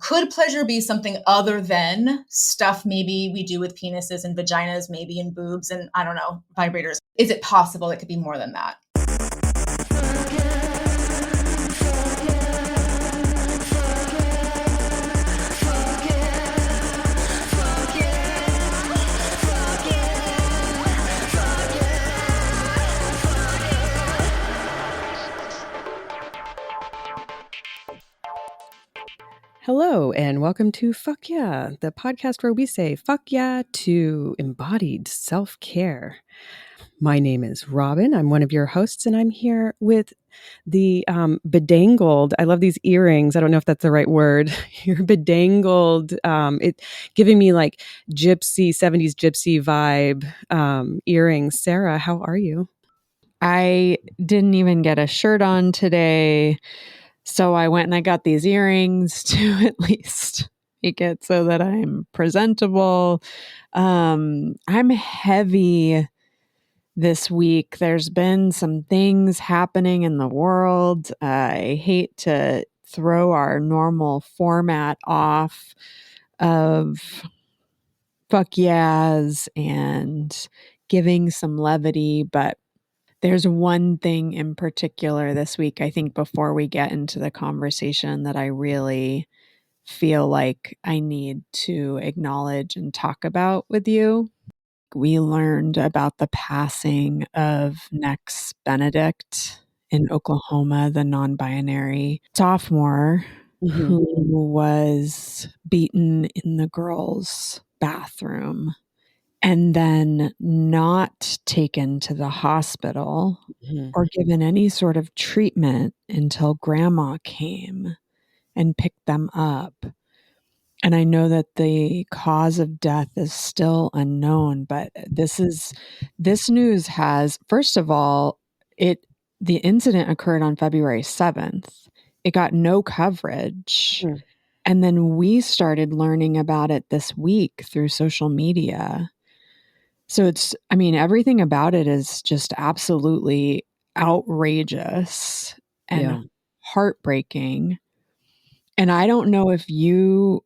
Could pleasure be something other than stuff maybe we do with penises and vaginas, maybe in boobs and, I don't know, vibrators? Is it possible it could be more than that? Hello, and welcome to Fuck Yeah, the podcast where we say fuck yeah to embodied self-care. My name is Robin. I'm one of your hosts, and I'm here with the bedangled. I love these earrings. I don't know if that's the right word. Your bedangled, it giving me like gypsy, 70s gypsy vibe earrings. Sarah, how are you? I didn't even get a shirt on today. So I went and I got these earrings to at least make it so that I'm presentable. I'm heavy this week. There's been some things happening in the world. I hate to throw our normal format off of fuck yeahs and giving some levity, but there's one thing in particular this week, I think, before we get into the conversation that I really feel like I need to acknowledge and talk about with you. We learned about the passing of Nex Benedict in Oklahoma, the non-binary sophomore who was beaten in the girls' bathroom and then not taken to the hospital or given any sort of treatment until grandma came and picked them up. And I know that the cause of death is still unknown, but this news has, first of all, the incident occurred on February 7th. It got no coverage. And then we started learning about it this week through social media. So everything about it is just absolutely outrageous and heartbreaking. And I don't know if you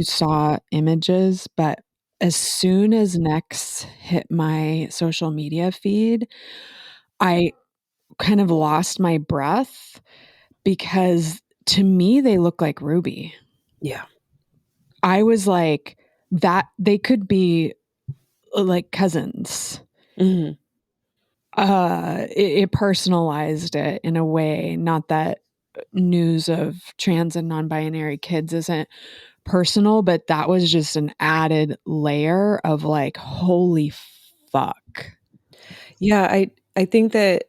saw images, but as soon as Nex hit my social media feed, I kind of lost my breath because to me, they look like Ruby. Yeah. I was like, that they could be like cousins. It personalized it in a way, not that news of trans and non-binary kids isn't personal, but that was just an added layer of like, holy fuck. Yeah, I think that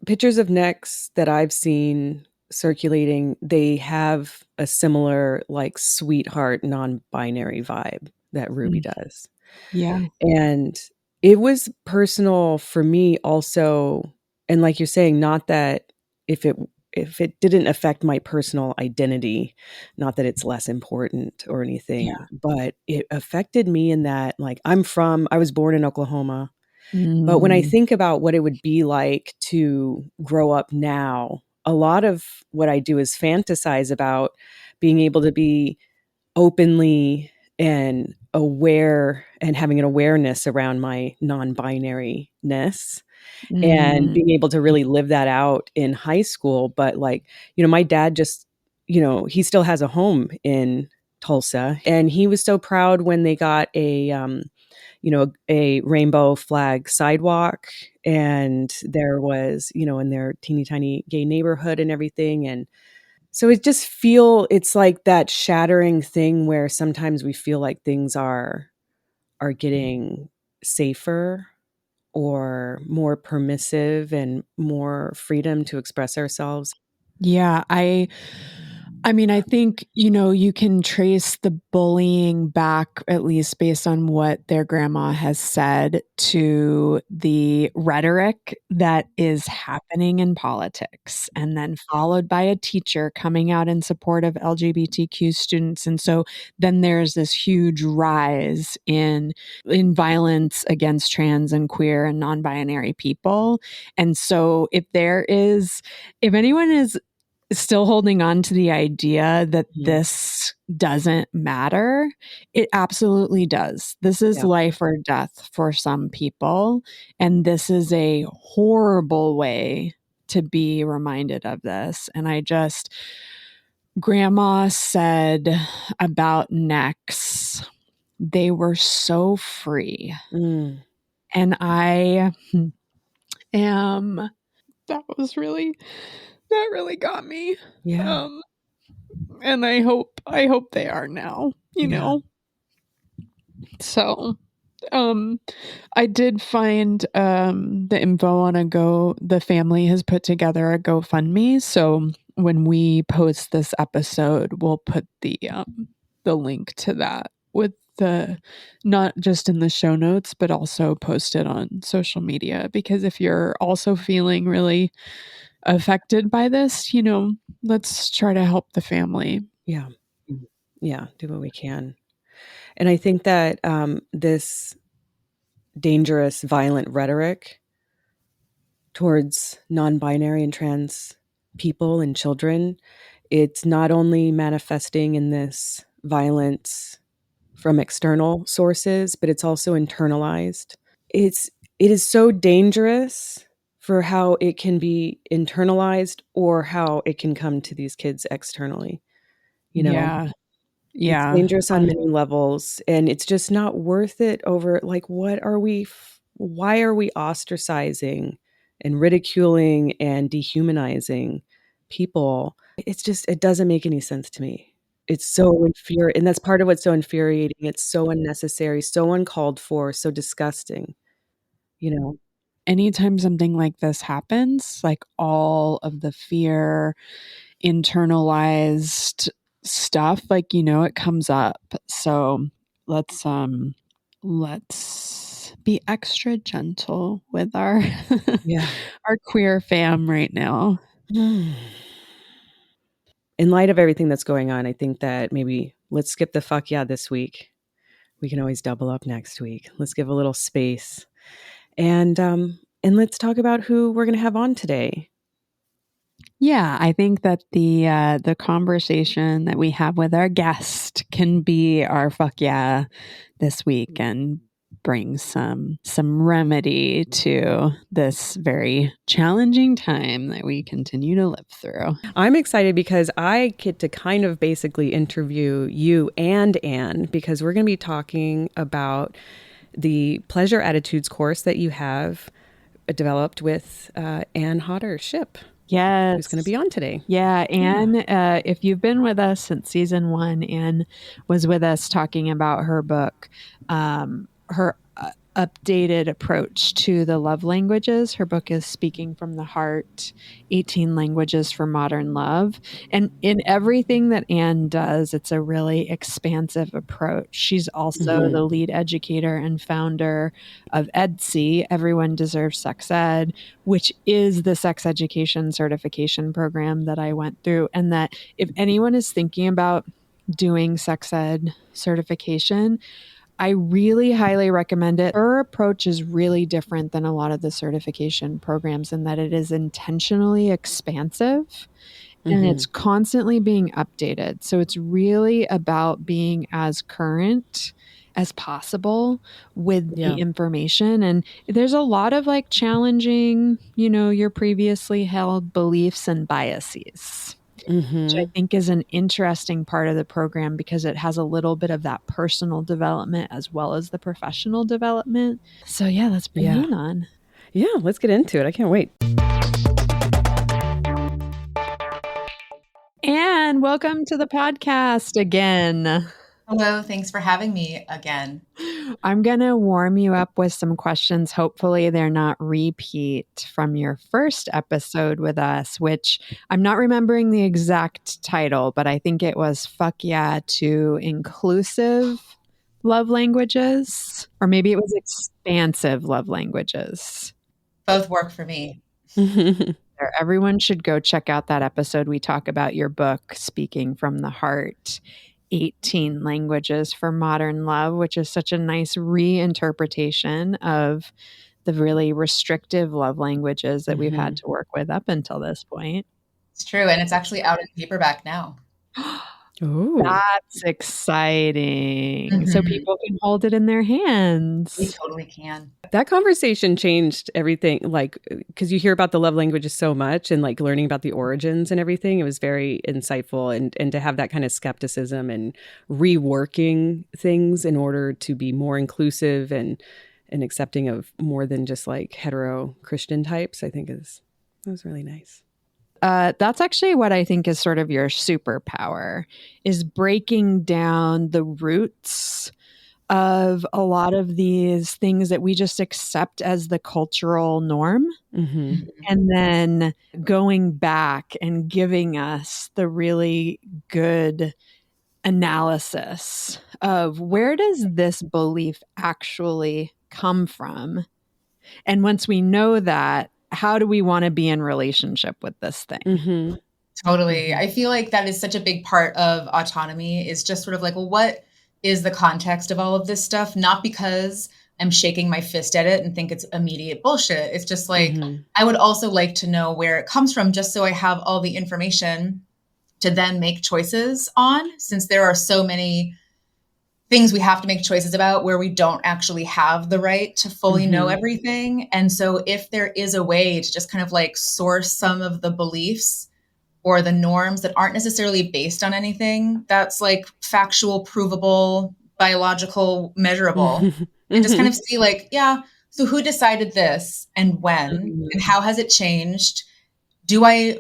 pictures of Nex that I've seen circulating, they have a similar like sweetheart non-binary vibe that Ruby does. Yeah. And it was personal for me also, and like you're saying, not that if it didn't affect my personal identity, not that it's less important or anything, but it affected me in that like I was born in Oklahoma. But when I think about what it would be like to grow up now, a lot of what I do is fantasize about being able to be openly and aware and having an awareness around my non-binary-ness and being able to really live that out in high school. But like, my dad just, he still has a home in Tulsa, and he was so proud when they got a rainbow flag sidewalk, and there was, in their teeny tiny gay neighborhood and everything. And so it's like that shattering thing where sometimes we feel like things are getting safer or more permissive and more freedom to express ourselves. Yeah, I think, you can trace the bullying back, at least based on what their grandma has said, to the rhetoric that is happening in politics, and then followed by a teacher coming out in support of LGBTQ students. And so then there's this huge rise in violence against trans and queer and non-binary people. And so if anyone is still holding on to the idea that Mhm. this doesn't matter. It absolutely does. This is Yeah. life or death for some people. And this is a horrible way to be reminded of this. And Grandma said about necks, they were so free. Mm. And I am, that really got me. Yeah. And I hope they are now, you Yeah. know. So I did find the info on the family has put together a GoFundMe. So when we post this episode, we'll put the link to that with the, not just in the show notes, but also post it on social media, because if you're also feeling really affected by this, let's try to help the family. Yeah. Yeah. Do what we can. And I think that this dangerous, violent rhetoric towards non-binary and trans people and children, it's not only manifesting in this violence from external sources, but it's also internalized. It is so dangerous for how it can be internalized or how it can come to these kids externally. Yeah. It's Yeah. dangerous on many levels, and it's just not worth it over, like, why are we ostracizing and ridiculing and dehumanizing people? It doesn't make any sense to me. It's so and that's part of what's so infuriating. It's so unnecessary, so uncalled for, so disgusting, you know? Anytime something like this happens, like all of the fear, internalized stuff, like, it comes up. So let's be extra gentle with our Yeah. our queer fam right now. In light of everything that's going on, I think that maybe let's skip the fuck yeah this week. We can always double up next week. Let's give a little space. And let's talk about who we're going to have on today. Yeah, I think that the conversation that we have with our guest can be our fuck yeah this week and bring some remedy to this very challenging time that we continue to live through. I'm excited because I get to kind of basically interview you and Anne, because we're going to be talking about the Pleasure Attitudes course that you have developed with Anne Hodder-Shipp. Yes. Who's going to be on today. Yeah. Anne, if you've been with us since season 1, Anne was with us talking about her book, her updated approach to the love languages. Her book is Speaking from the Heart, 18 Languages for Modern Love. And in everything that Anne does, it's a really expansive approach. She's also the lead educator and founder of EDSE, Everyone Deserves Sex Ed, which is the sex education certification program that I went through. And that if anyone is thinking about doing sex ed certification, I really highly recommend it. Her approach is really different than a lot of the certification programs in that it is intentionally expansive and it's constantly being updated. So it's really about being as current as possible with the information. And there's a lot of like challenging, your previously held beliefs and biases. Which I think is an interesting part of the program because it has a little bit of that personal development as well as the professional development. So yeah, let's bring Anne on. Yeah, let's get into it. I can't wait. Anne, welcome to the podcast again. Hello, thanks for having me again. I'm going to warm you up with some questions. Hopefully, they're not repeat from your first episode with us, which I'm not remembering the exact title, but I think it was Fuck Yeah to Inclusive Love Languages, or maybe it was Expansive Love Languages. Both work for me. Everyone should go check out that episode. We talk about your book, Speaking from the Heart, 18 Languages for Modern Love, which is such a nice reinterpretation of the really restrictive love languages that we've had to work with up until this point. It's true. And it's actually out in paperback now. Oh, That's exciting. So Mhm. people can hold it in their We hands. totally can. that conversation changed everything. Like, because you hear about the love languages so much and like learning about the origins and everything, it was very insightful. And to have that kind of skepticism and reworking things in order to be more inclusive and accepting of more than just like hetero Christian types, I think that was really nice. That's actually what I think is sort of your superpower, is breaking down the roots of a lot of these things that we just accept as the cultural norm, Mm-hmm. and then going back and giving us the really good analysis of where does this belief actually come from? And once we know that, how do we want to be in relationship with this thing? Mm-hmm. Totally. Mhm. I feel like that is such a big part of autonomy, is just sort of like, well, what is the context of all of this stuff? Not because I'm shaking my fist at it and think it's immediate bullshit. It's just like, Mm-hmm. I would also like to know where it comes from, just so I have all the information to then make choices on, since there are so many things we have to make choices about where we don't actually have the right to fully know Mm-hmm. everything. And so if there is a way to just kind of like source some of the beliefs or the norms that aren't necessarily based on anything that's like factual, provable, biological, measurable, and just kind Mm-hmm. of see like, yeah, so who decided this and when Mhm. and how has it changed? Do I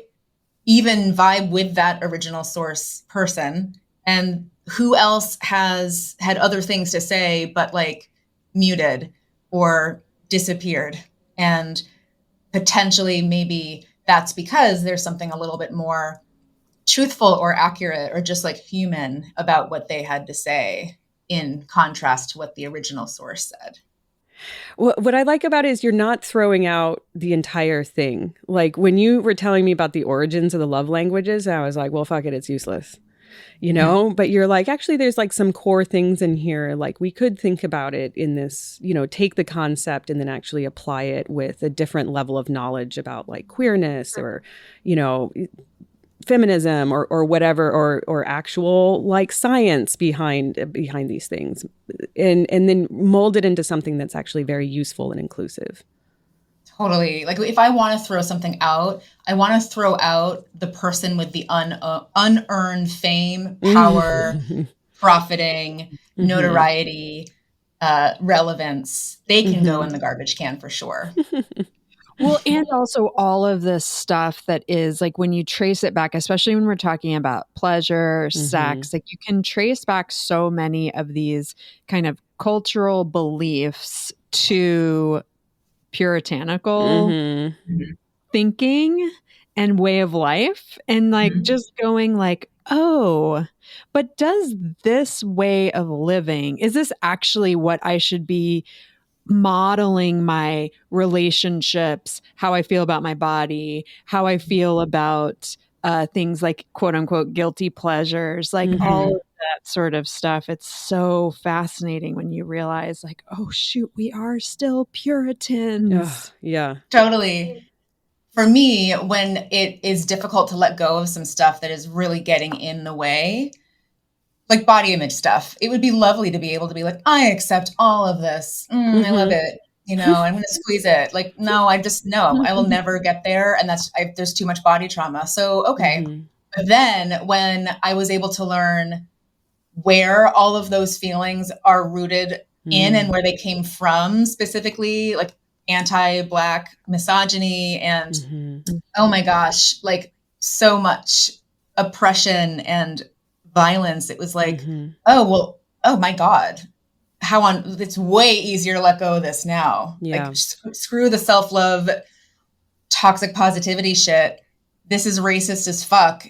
even vibe with that original source person? And who else has had other things to say but like muted or disappeared? And potentially maybe that's because there's something a little bit more truthful or accurate or just like human about what they had to say, in contrast to what the original source said. What I like about it is you're not throwing out the entire thing. Like when you were telling me about the origins of the love languages, I was like, well, fuck it, it's useless, you know? But you're like, actually, there's like some core things in here. Like we could think about it in this, take the concept and then actually apply it with a different level of knowledge about like queerness or, you know, feminism or whatever or actual like science behind these things and then mold it into something that's actually very useful and inclusive. Totally. Like if I want to throw something out, I want to throw out the person with the unearned fame, power, Mm-hmm. profiting, Mm-hmm. notoriety, relevance. They can go in the garbage can for sure. Well, and also all of this stuff that is like when you trace it back, especially when we're talking about pleasure, Mm-hmm. sex, like you can trace back so many of these kind of cultural beliefs to puritanical Mm-hmm. thinking and way of life, and like Mhm. just going like, oh, but does this way of living, is this actually what I should be modeling my relationships, how I feel about my body, how I feel about things like quote unquote guilty pleasures, like all Mm-hmm. of that sort of stuff. It's so fascinating when you realize, like, oh, shoot, we are still Puritans. Yeah. Totally. For me, when it is difficult to let go of some stuff that is really getting in the way, like body image stuff, it would be lovely to be able to be like, I accept all of this. I love Mm-hmm. it. I'm going to squeeze it. Like, no, I just, no, I will never get there. And there's too much body trauma. So, okay. Mm-hmm. But then when I was able to learn where all of those feelings are rooted in and where they came from, specifically like anti-Black misogyny and, Mm-hmm. oh my gosh, like so much oppression and violence. It was like, Mm-hmm. oh, well, oh my God, it's way easier to let go of this now. Like, Yeah. screw the self love, toxic positivity shit. This is racist as fuck.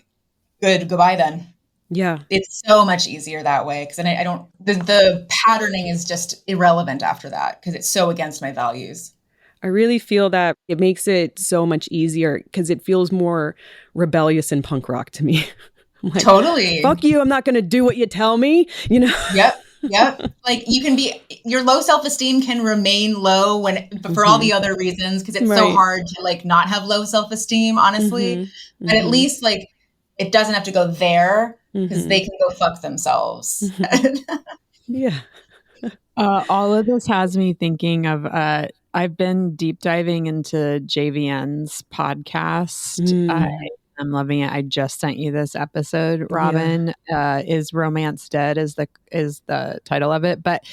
Goodbye then. Yeah. It's so much easier that way because then I don't, the patterning is just irrelevant after that because it's so against my values. I really feel that it makes it so much easier because it feels more rebellious and punk rock to me. I'm like, Totally. fuck you, I'm not going to do what you tell me, Yep. Yep. Like you can be, your low self-esteem can remain low for all the other reasons, because it's so Right. hard to like not have low self-esteem, honestly. But at least like it doesn't have to go there, because they can go fuck themselves. Yeah. All of this has me thinking of I've been deep diving into JVN's podcast. I'm loving it. I just sent you this episode, Robin. Is Romance Dead is the title of it, but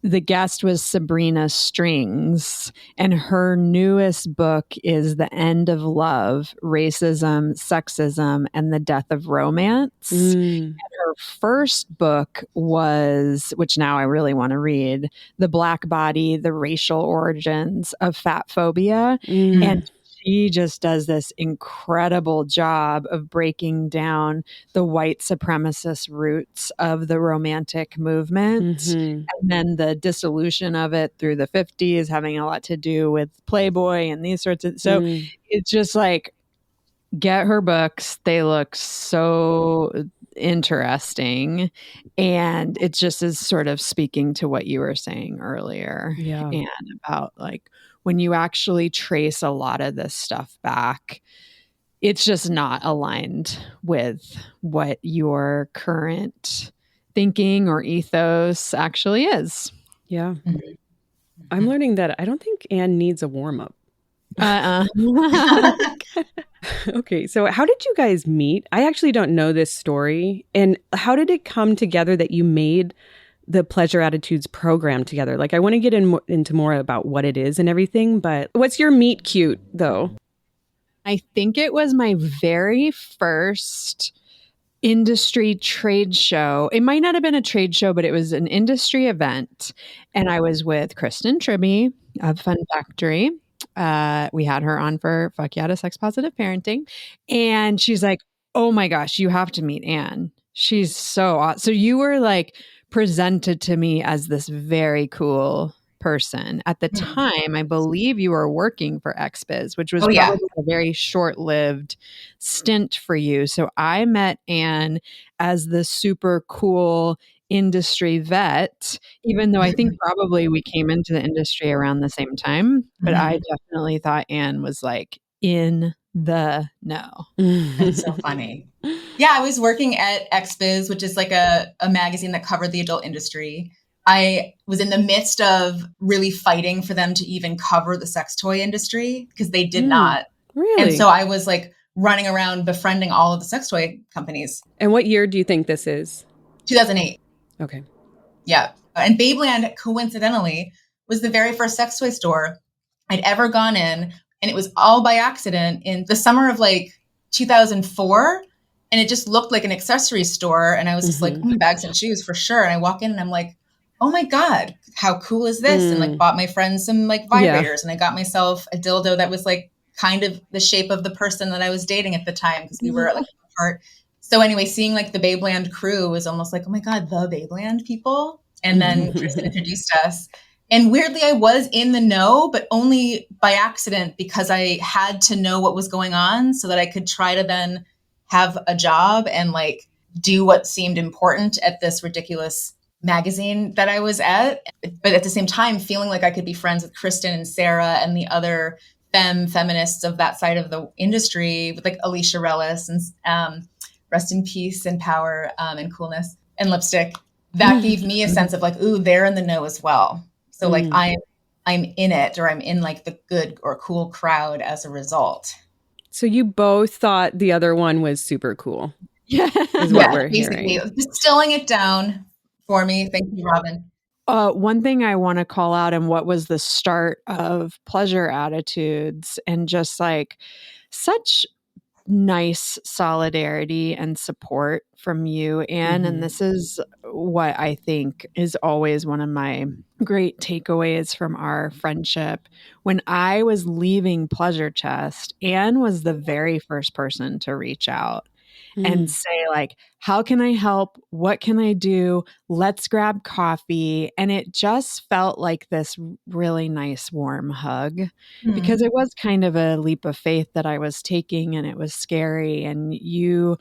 the guest was Sabrina Strings, and her newest book is The End of Love, Racism, Sexism, and the Death of Romance. And her first book was, which now I really want to read, The Black Body, The Racial Origins of Fat Phobia. And she just does this incredible job of breaking down the white supremacist roots of the romantic movement. And then the dissolution of it through the 50s having a lot to do with Playboy and these sorts of, so it's just like, get her books. They look so interesting, and it just is sort of speaking to what you were saying earlier, and about like when you actually trace a lot of this stuff back, it's just not aligned with what your current thinking or ethos actually is. Yeah. I'm learning that I don't think Anne needs a warm-up. Okay, so how did you guys meet? I actually don't know this story. And how did it come together that you made the Pleasure Attitudes program together? Like, I want to get into more about what it is and everything, but what's your meet cute, though? I think it was my very first industry trade show. It might not have been a trade show, but it was an industry event. And I was with Kristen Tribby of Fun Factory. We had her on for Fuck Yeah to Sex Positive Parenting. And she's like, oh my gosh, you have to meet Anne. She's so awesome. So you were like presented to me as this very cool person. At the time, I believe you were working for XBiz, which was probably a very short-lived stint for you. So I met Anne as the super cool industry vet, even though I think probably we came into the industry around the same time. But I definitely thought Anne was like in the know. That's so funny. Yeah, I was working at XBiz, which is like a magazine that covered the adult industry. I was in the midst of really fighting for them to even cover the sex toy industry, because they did not. Really? And so I was like running around befriending all of the sex toy companies. And what year do you think this is? 2008. Okay. Yeah. And Babeland, coincidentally, was the very first sex toy store I'd ever gone in. And it was all by accident in the summer of like 2004. And it just looked like an accessory store. And I was just like, bags and shoes for sure. And I walk in and I'm like, oh my God, how cool is this? And like bought my friends some like vibrators, and I got myself a dildo that was like kind of the shape of the person that I was dating at the time, because we were like apart. So anyway, seeing like the Babeland crew was almost like, oh my God, the Babeland people. And then Kristen introduced us. And weirdly, I was in the know, but only by accident, because I had to know what was going on so that I could try to then have a job and like do what seemed important at this ridiculous magazine that I was at. But at the same time, feeling like I could be friends with Kristen and Sarah and the other feminists of that side of the industry, with like Alicia Rellis and rest in peace and power and coolness and lipstick. That gave me a sense of like, ooh, they're in the know as well. So like I'm in it, or I'm in like the good or cool crowd as a result. So you both thought the other one was super cool. Yeah. Is what we're hearing. Distilling it down for me. Thank you, Robin. One thing I want to call out, and what was the start of Pleasure Attitudes, and just like such nice solidarity and support from you, Anne. And this is what I think is always one of my great takeaways from our friendship. When I was leaving Pleasure Chest, Anne was the very first person to reach out and say like, how can I help? What can I do? Let's grab coffee. And it just felt like this really nice, warm hug, because it was kind of a leap of faith that I was taking, and it was scary. And you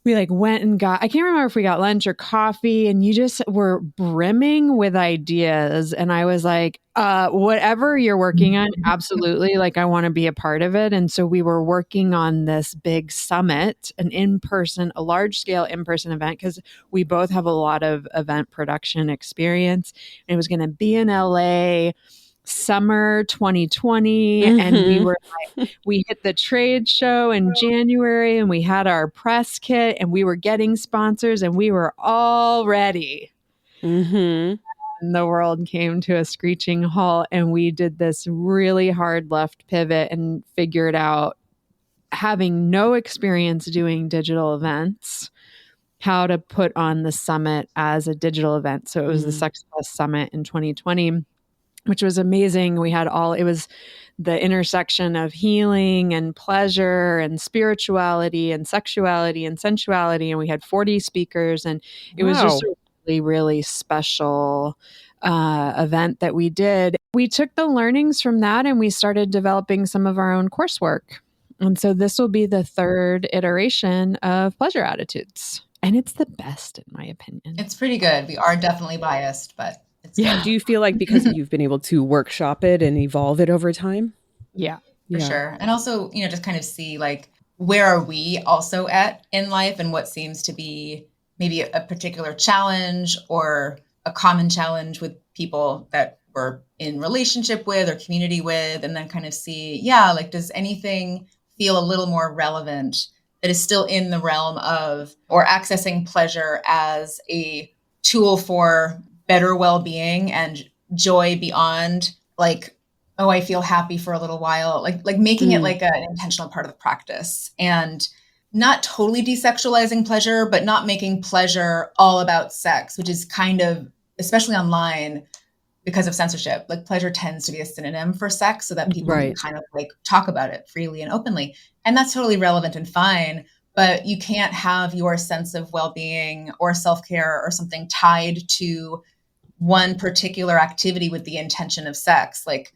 we like went and got, I can't remember if we got lunch or coffee, and you just were brimming with ideas. And I was like, whatever you're working on, absolutely. Like, I want to be a part of it. And so we were working on this big summit, a large scale in-person event, because we both have a lot of event production experience. And it was going to be in LA summer 2020. And we hit the trade show in January, and we had our press kit, and we were getting sponsors, and we were all ready. Mm-hmm. And the world came to a screeching halt, and we did this really hard left pivot and figured out, having no experience doing digital events, how to put on the summit as a digital event. So it was the Sex Plus Summit in 2020, which was amazing. It was the intersection of healing and pleasure and spirituality and sexuality and sensuality. And we had 40 speakers, and it was just a really, really special event that we did. We took the learnings from that and we started developing some of our own coursework. And so this will be the third iteration of Pleasure Attitudes. And it's the best, in my opinion. It's pretty good. We are definitely biased, but it's Do you feel like because you've been able to workshop it and evolve it over time? Yeah. For sure. And also, just kind of see like, where are we also at in life, and what seems to be maybe a particular challenge or a common challenge with people that we're in relationship with or community with, and then kind of see, like, does anything feel a little more relevant that is still in the realm of, or accessing pleasure as a tool for better well-being and joy beyond like, oh, I feel happy for a little while, like making it like an intentional part of the practice, and not totally desexualizing pleasure, but not making pleasure all about sex, which is kind of, especially online, because of censorship, like pleasure tends to be a synonym for sex, so that people can kind of like talk about it freely and openly. And that's totally relevant and fine, but you can't have your sense of well-being or self-care or something tied to one particular activity with the intention of sex. Like,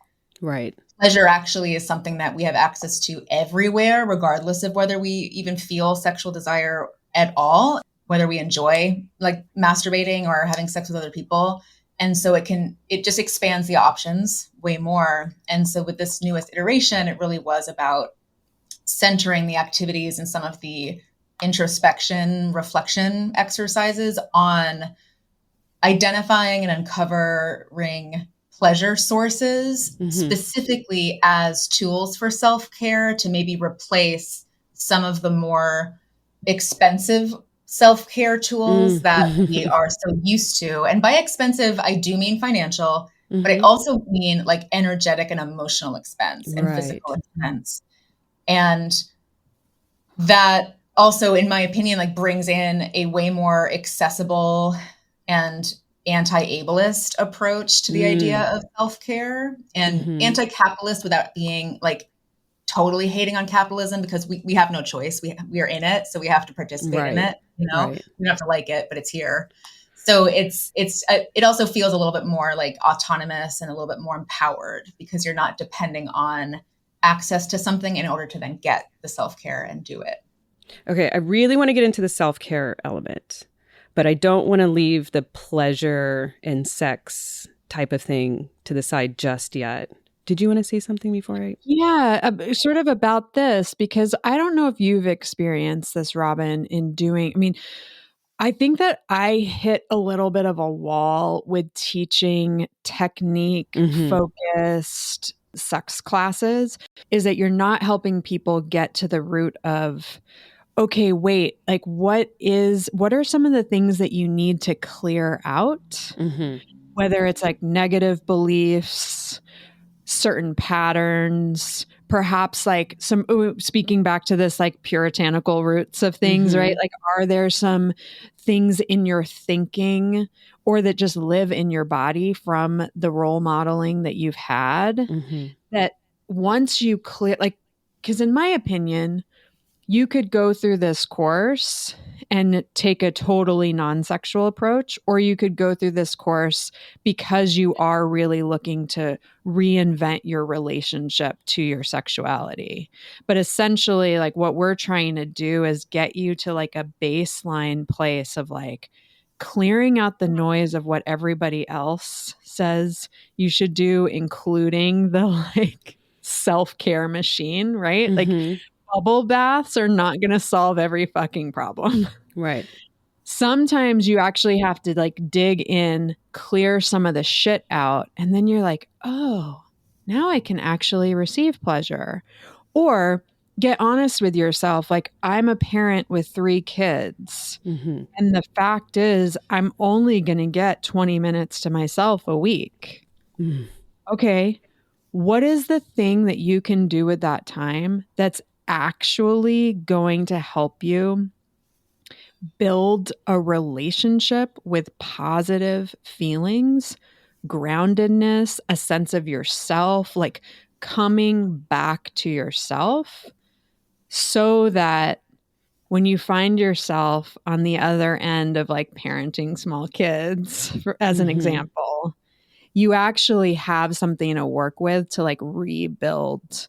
pleasure actually is something that we have access to everywhere, regardless of whether we even feel sexual desire at all, whether we enjoy like masturbating or having sex with other people. And so it just expands the options way more. And so with this newest iteration, it really was about centering the activities and some of the introspection, reflection exercises on identifying and uncovering pleasure sources, specifically as tools for self-care, to maybe replace some of the more expensive self-care tools that we are so used to. And by expensive, I do mean financial, but I also mean like energetic and emotional expense and physical expense. And that also, in my opinion, like brings in a way more accessible and anti-ableist approach to the idea of self-care, and anti-capitalist without being like totally hating on capitalism, because we have no choice. We are in it, so we have to participate in it. We don't have to like it, but it's here. So it also feels a little bit more like autonomous and a little bit more empowered, because you're not depending on access to something in order to then get the self-care and do it. Okay, I really want to get into the self-care element, but I don't want to leave the pleasure and sex type of thing to the side just yet. Did you want to say something before I? Yeah, sort of about this, because I don't know if you've experienced this, Robin, I think that I hit a little bit of a wall with teaching technique-focused sex classes, is that you're not helping people get to the root of, okay, wait, like what are some of the things that you need to clear out? Whether it's like negative beliefs, certain patterns, perhaps like speaking back to this like puritanical roots of things, right? Like, are there some things in your thinking or that just live in your body from the role modeling that you've had that once you clear, like, because in my opinion, you could go through this course and take a totally non-sexual approach, or you could go through this course because you are really looking to reinvent your relationship to your sexuality. But essentially, like, what we're trying to do is get you to like a baseline place of like clearing out the noise of what everybody else says you should do, including the like self-care machine, right? Like, Mhm. bubble baths are not going to solve every fucking problem. Right. Sometimes you actually have to like dig in, clear some of the shit out, and then you're like, oh, now I can actually receive pleasure. Or get honest with yourself. Like, I'm a parent with 3 kids. Mhm. And the fact is, I'm only going to get 20 minutes to myself a week. Mm. Okay. What is the thing that you can do with that time that's actually going to help you build a relationship with positive feelings, groundedness, a sense of yourself, like coming back to yourself, so that when you find yourself on the other end of like parenting small kids, as an Mhm. example, you actually have something to work with to like rebuild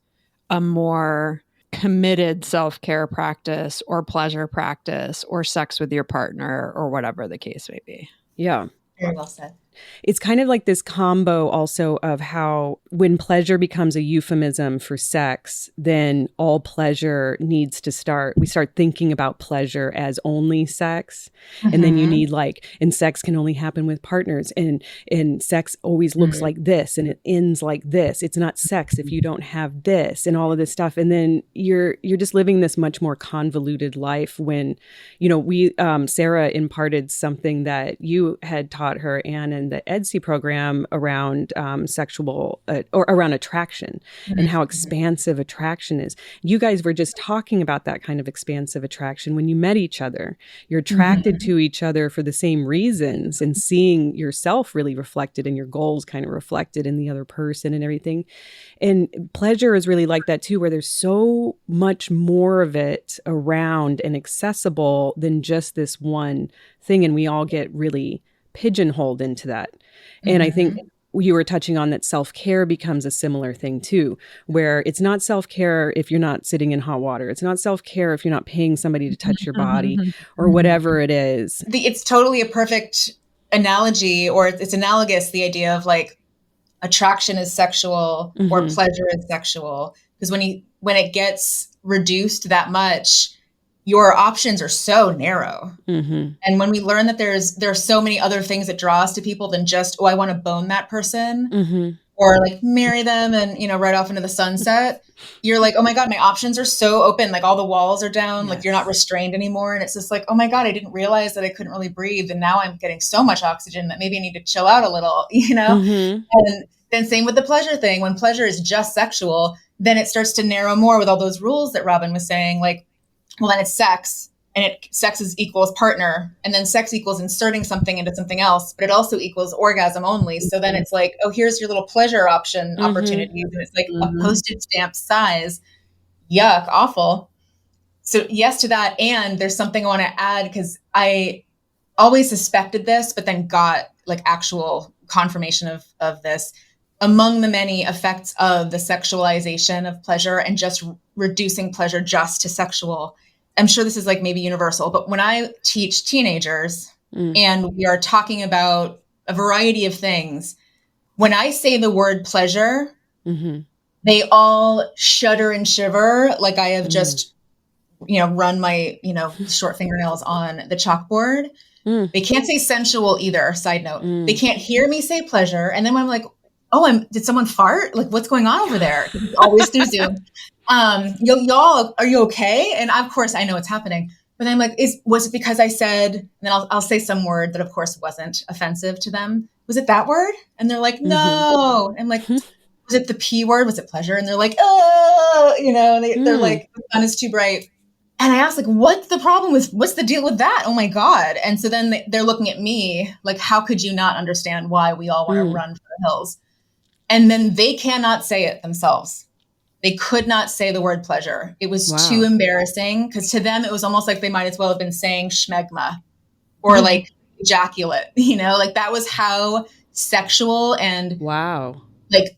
a more committed self-care practice or pleasure practice or sex with your partner or whatever the case may be. Yeah. Very well said. It's kind of like this combo also of how when pleasure becomes a euphemism for sex, then all pleasure needs to start. We start thinking about pleasure as only sex. And then you need like, and sex can only happen with partners. And sex always looks like this and it ends like this. It's not sex if you don't have this and all of this stuff. And then you're just living this much more convoluted life when, you know, Sarah imparted something that you had taught her, Anne, in the EDSI program around sexual or around attraction and how expansive attraction is. You guys were just talking about that kind of expansive attraction when you met each other. You're attracted to each other for the same reasons and seeing yourself really reflected and your goals kind of reflected in the other person and everything. And pleasure is really like that too, where there's so much more of it around and accessible than just this one thing. And we all get really pigeonholed into that. And I think you were touching on that self-care becomes a similar thing too, where it's not self-care if you're not sitting in hot water. It's not self-care if you're not paying somebody to touch your body or whatever it is. It's totally a perfect analogy, or it's analogous, the idea of like attraction is sexual or pleasure is sexual. Because when it gets reduced that much, your options are so narrow. And when we learn that there are so many other things that draw us to people than just, oh, I want to bone that person or like marry them and, you know, right off into the sunset, you're like, oh my God, my options are so open. Like all the walls are down, like you're not restrained anymore. And it's just like, oh my God, I didn't realize that I couldn't really breathe. And now I'm getting so much oxygen that maybe I need to chill out a little, you know? And then same with the pleasure thing. When pleasure is just sexual, then it starts to narrow more with all those rules that Robin was saying, like, well, then it's sex, and sex is equals partner, and then sex equals inserting something into something else, but it also equals orgasm only. So then it's like, oh, here's your little pleasure opportunities, and it's like a postage stamp size. Yuck, awful. So yes to that, and there's something I want to add because I always suspected this, but then got like actual confirmation of this. Among the many effects of the sexualization of pleasure and just reducing pleasure just to sexual, I'm sure this is like maybe universal, but when I teach teenagers and we are talking about a variety of things, when I say the word pleasure, they all shudder and shiver like I have just, you know, run my, you know, short fingernails on the chalkboard. They can't say sensual either, side note. They can't hear me say pleasure. And then when I'm like, oh, did someone fart? Like, what's going on over there? It's always through Zoom. Y'all, are you okay? And of course, I know what's happening. But then I'm like, was it because I said, and then I'll say some word that, of course, wasn't offensive to them. Was it that word? And they're like, no. I'm like, was it the P word? Was it pleasure? And they're like, oh, you know, they're like, the sun is too bright. And I asked, like, what's the problem with, what's the deal with that? Oh my God. And so then they're looking at me like, how could you not understand why we all want to run for the hills? And then they cannot say it themselves. They could not say the word pleasure. It was Wow. too embarrassing because to them, it was almost like they might as well have been saying schmegma or like ejaculate, like that was how sexual and Wow. like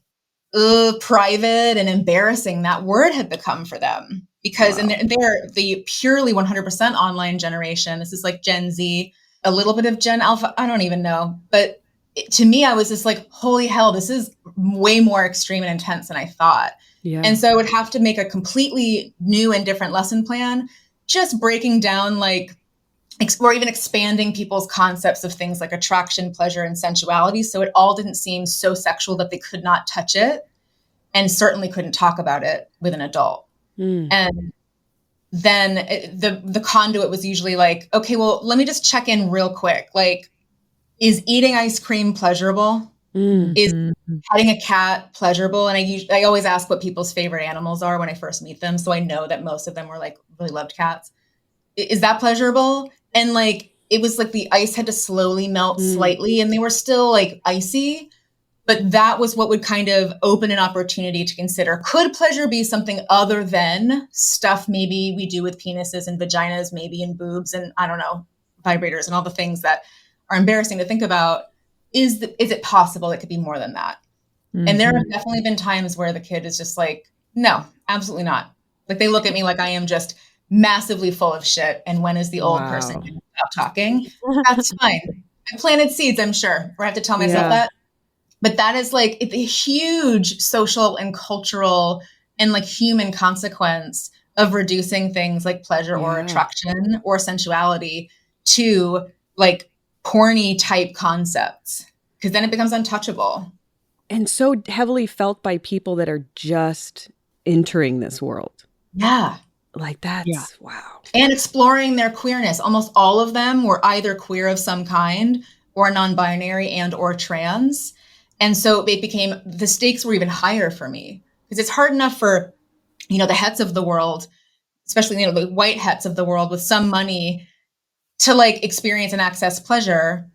private and embarrassing that word had become for them. Because Wow. and they're the purely 100% online generation. This is like Gen Z, a little bit of Gen Alpha. I don't even know. But to me, I was just like, holy hell, this is way more extreme and intense than I thought. Yeah. And so I would have to make a completely new and different lesson plan, just breaking down like, or even expanding people's concepts of things like attraction, pleasure, and sensuality. So it all didn't seem so sexual that they could not touch it and certainly couldn't talk about it with an adult. And then the conduit was usually like, okay, well, let me just check in real quick. Like, is eating ice cream pleasurable? Is petting a cat pleasurable? And I always ask what people's favorite animals are when I first meet them. So I know that most of them were like really loved cats. Is that pleasurable? And like, it was like the ice had to slowly melt slightly and they were still like icy. But that was what would kind of open an opportunity to consider, could pleasure be something other than stuff maybe we do with penises and vaginas, maybe in boobs and I don't know, vibrators and all the things that are embarrassing to think about. Is it possible it could be more than that? And there have definitely been times where the kid is just like, no, absolutely not. Like they look at me like I am just massively full of shit. And when is the old person going to stop talking? That's fine. I planted seeds, I'm sure. Or I have to tell myself that. But that is like, it's a huge social and cultural and like human consequence of reducing things like pleasure or attraction or sensuality to like porny type concepts, because then it becomes untouchable. And so heavily felt by people that are just entering this world. Yeah. Like that's, wow. And exploring their queerness. Almost all of them were either queer of some kind or non-binary and or trans. And so it became, the stakes were even higher for me because it's hard enough for, the hets of the world, especially, the white hets of the world with some money to like experience and access pleasure.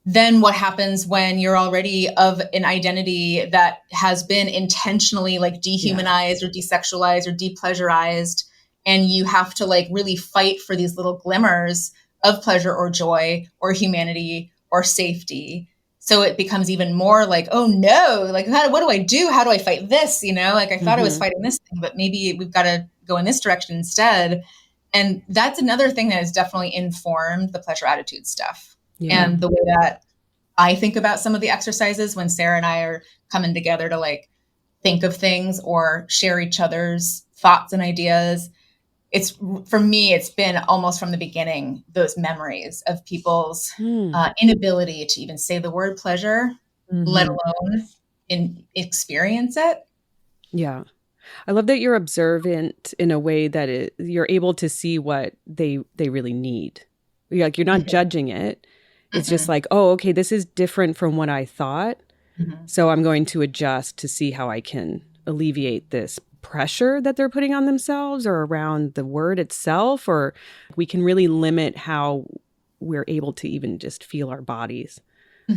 Then what happens when you're already of an identity that has been intentionally like dehumanized or desexualized or depleasurized, and you have to like really fight for these little glimmers of pleasure or joy or humanity or safety. So it becomes even more like, oh no, like what do I do? How do I fight this? Like I thought I was fighting this thing, but maybe we've got to go in this direction instead. And that's another thing that has definitely informed the pleasure attitude stuff. And the way that I think about some of the exercises when Sarah and I are coming together to like think of things or share each other's thoughts and ideas. It's, for me, it's been almost from the beginning, those memories of people's inability to even say the word pleasure, let alone experience it. Yeah. I love that you're observant in a way that you're able to see what they really need. Like you're not judging it. It's just like, oh, okay, this is different from what I thought. So I'm going to adjust to see how I can alleviate this pressure that they're putting on themselves or around the word itself, or we can really limit how we're able to even just feel our bodies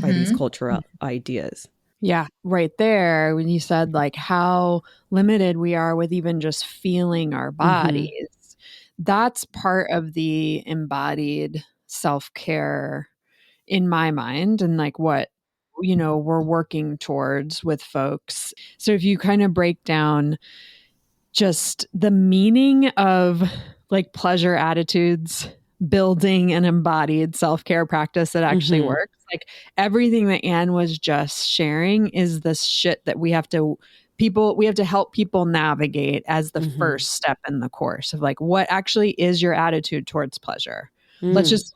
by these cultural ideas. Yeah, right there when you said like how limited we are with even just feeling our bodies. That's part of the embodied self-care in my mind and like what we're working towards with folks. So if you kind of break down just the meaning of like pleasure attitudes, building an embodied self-care practice that actually works. Like everything that Anne was just sharing is this shit that we have to help people navigate as the first step in the course of like, what actually is your attitude towards pleasure? Let's just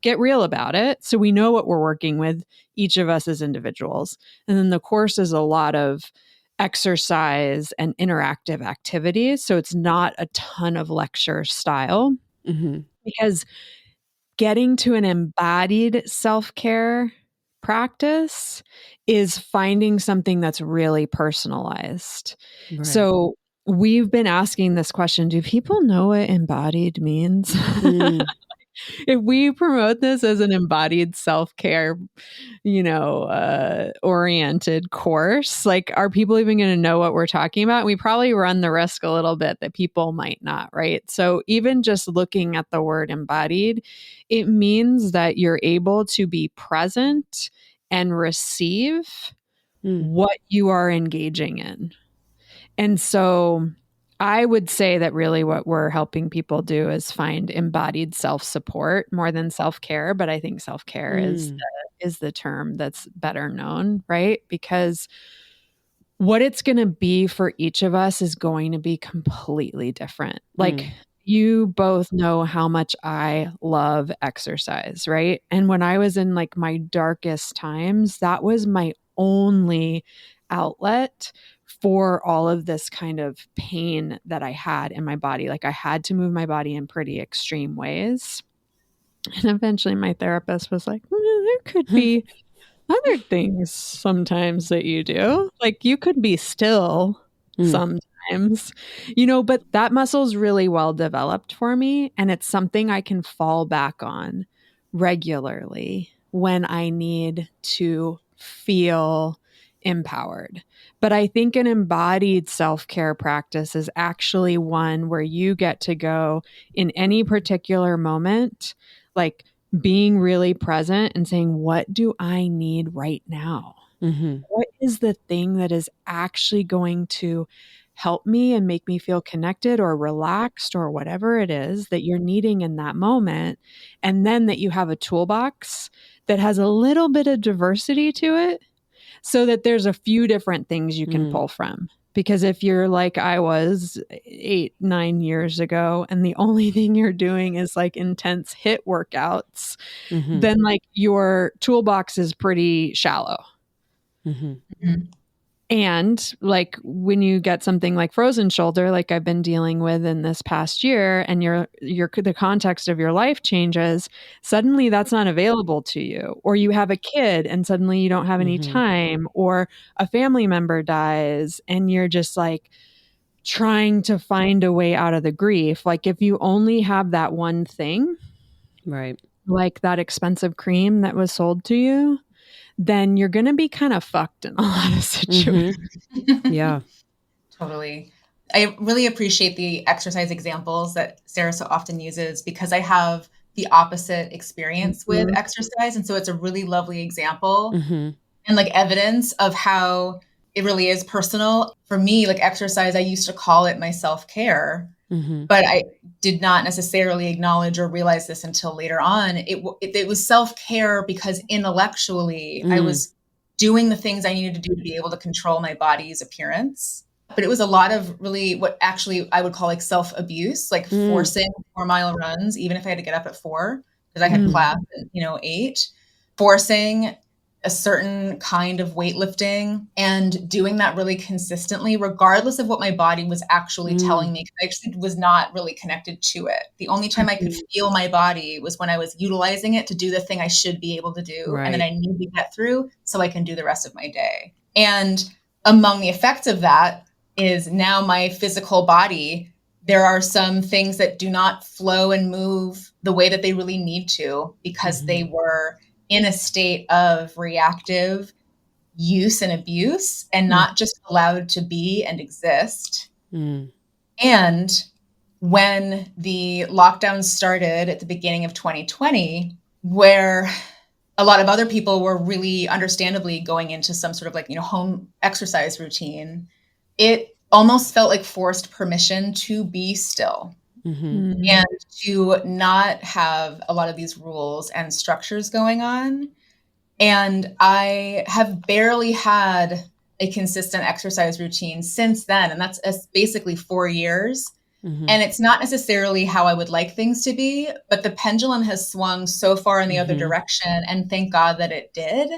get real about it. So we know what we're working with, each of us as individuals. And then the course is a lot of exercise and interactive activities. So it's not a ton of lecture style because getting to an embodied self-care practice is finding something that's really personalized. Right. So we've been asking this question, do people know what embodied means? if we promote this as an embodied self-care, oriented course, like, are people even going to know what we're talking about? We probably run the risk a little bit that people might not, right? So even just looking at the word embodied, it means that you're able to be present and receive what you are engaging in. And so I would say that really what we're helping people do is find embodied self-support more than self-care. But I think self-care is the term that's better known, right? Because what it's going to be for each of us is going to be completely different. Like, you both know how much I love exercise, right? And when I was in like my darkest times, that was my only outlet for all of this kind of pain that I had in my body. Like, I had to move my body in pretty extreme ways. And eventually my therapist was like, there could be other things sometimes that you do. Like, you could be still sometimes, but that muscle's really well developed for me. And it's something I can fall back on regularly when I need to feel empowered. But I think an embodied self-care practice is actually one where you get to go in any particular moment, like, being really present and saying, what do I need right now? What is the thing that is actually going to help me and make me feel connected or relaxed or whatever it is that you're needing in that moment? And then that you have a toolbox that has a little bit of diversity to it so that there's a few different things you can pull from. Because if you're like I was 8-9 years ago, and the only thing you're doing is like intense HIIT workouts, then like your toolbox is pretty shallow. And like when you get something like frozen shoulder, like I've been dealing with in this past year, and the context of your life changes, suddenly that's not available to you. Or you have a kid and suddenly you don't have any time, or a family member dies and you're just like trying to find a way out of the grief. Like, if you only have that one thing, Right. like that expensive cream that was sold to you, then you're going to be kind of fucked in a lot of situations. Yeah. Totally. I really appreciate the exercise examples that Sarah so often uses, because I have the opposite experience with exercise. And so it's a really lovely example and like evidence of how it really is personal. For me, like exercise, I used to call it my self-care, but I did not necessarily acknowledge or realize this until later on. It was self-care because intellectually I was doing the things I needed to do to be able to control my body's appearance. But it was a lot of really what actually I would call like self-abuse, like forcing 4-mile runs, even if I had to get up at 4 because I had class at 8, forcing a certain kind of weightlifting and doing that really consistently, regardless of what my body was actually telling me. I actually was not really connected to it. The only time I could feel my body was when I was utilizing it to do the thing I should be able to do. And then I need to get through so I can do the rest of my day. And among the effects of that is now my physical body, there are some things that do not flow and move the way that they really need to, because they were in a state of reactive use and abuse and not just allowed to be and exist. And when the lockdown started at the beginning of 2020, where a lot of other people were really understandably going into some sort of like, home exercise routine, it almost felt like forced permission to be still. And to not have a lot of these rules and structures going on. And I have barely had a consistent exercise routine since then. And that's basically 4 years. And it's not necessarily how I would like things to be, but the pendulum has swung so far in the other direction. And thank God that it did,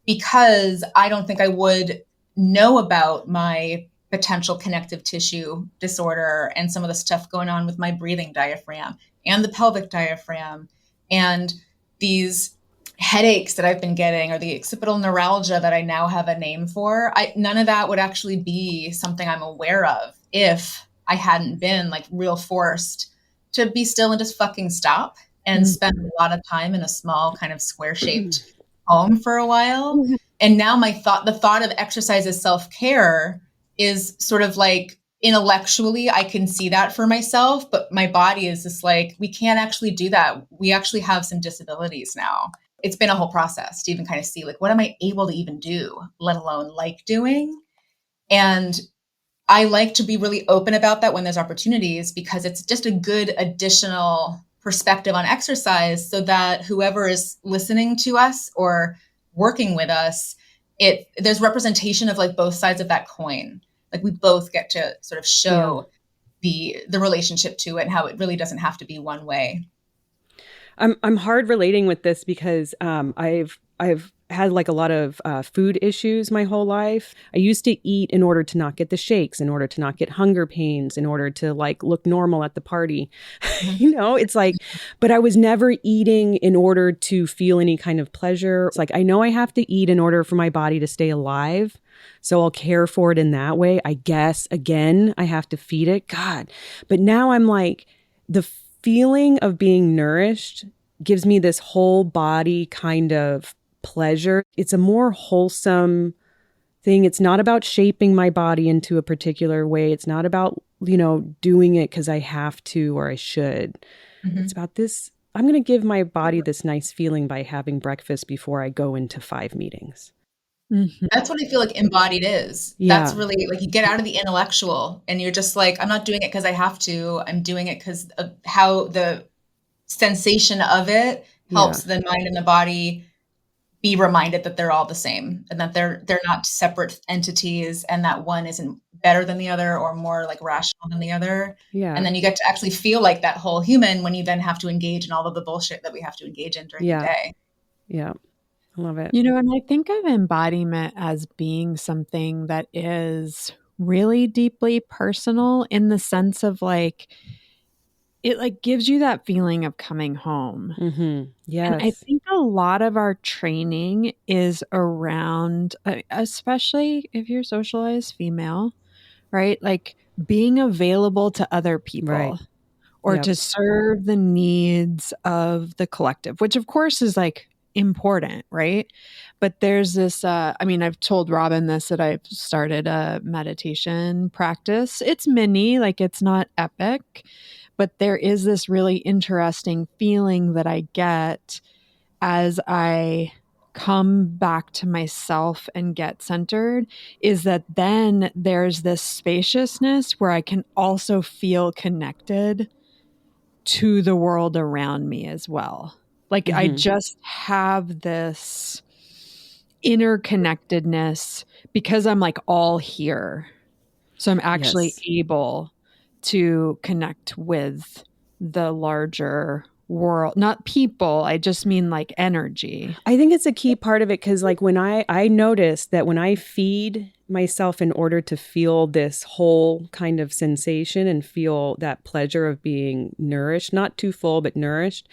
because I don't think I would know about my potential connective tissue disorder and some of the stuff going on with my breathing diaphragm and the pelvic diaphragm and these headaches that I've been getting, or the occipital neuralgia that I now have a name for. None of that would actually be something I'm aware of if I hadn't been like real forced to be still and just fucking stop and spent a lot of time in a small kind of square-shaped home for a while. And now the thought of exercise as self-care is sort of like, intellectually, I can see that for myself, but my body is just like, we can't actually do that. We actually have some disabilities now. It's been a whole process to even kind of see, like, what am I able to even do, let alone like doing? And I like to be really open about that when there's opportunities, because it's just a good additional perspective on exercise, so that whoever is listening to us or working with us, there's representation of like both sides of that coin. Like, we both get to sort of show the relationship to it, and how it really doesn't have to be one way. I'm hard relating with this because I've had like a lot of food issues my whole life. I used to eat in order to not get the shakes, in order to not get hunger pains, in order to like look normal at the party. It's like, but I was never eating in order to feel any kind of pleasure. It's like, I know I have to eat in order for my body to stay alive. So I'll care for it in that way. I guess, again, I have to feed it. God. But now I'm like, the feeling of being nourished gives me this whole body kind of pleasure. It's a more wholesome thing. It's not about shaping my body into a particular way. It's not about, doing it because I have to or I should. It's about this. I'm going to give my body this nice feeling by having breakfast before I go into 5 meetings. That's what I feel like embodied is. Yeah. That's really like, you get out of the intellectual and you're just like, I'm not doing it because I have to. I'm doing it because of how the sensation of it helps the mind and the body be reminded that they're all the same, and that they're not separate entities, and that one isn't better than the other or more like rational than the other. Yeah. And then you get to actually feel like that whole human when you then have to engage in all of the bullshit that we have to engage in during the day. Yeah. I love it. And I think of embodiment as being something that is really deeply personal, in the sense of like, it like gives you that feeling of coming home. Yes. And I think a lot of our training is around, especially if you're socialized female, right? Like being available to other people. Right. Or to serve the needs of the collective, which of course is like important, right? But there's this, I've told Robin this, that I've started a meditation practice. It's mini, like it's not epic, but there is this really interesting feeling that I get as I come back to myself and get centered, is that then there's this spaciousness where I can also feel connected to the world around me as well. Like I just have this interconnectedness because I'm like all here. So I'm actually able to connect with the larger world, not people. I just mean like energy. I think it's a key part of it, because like when I notice that when I feed myself in order to feel this whole kind of sensation and feel that pleasure of being nourished, not too full, but nourished,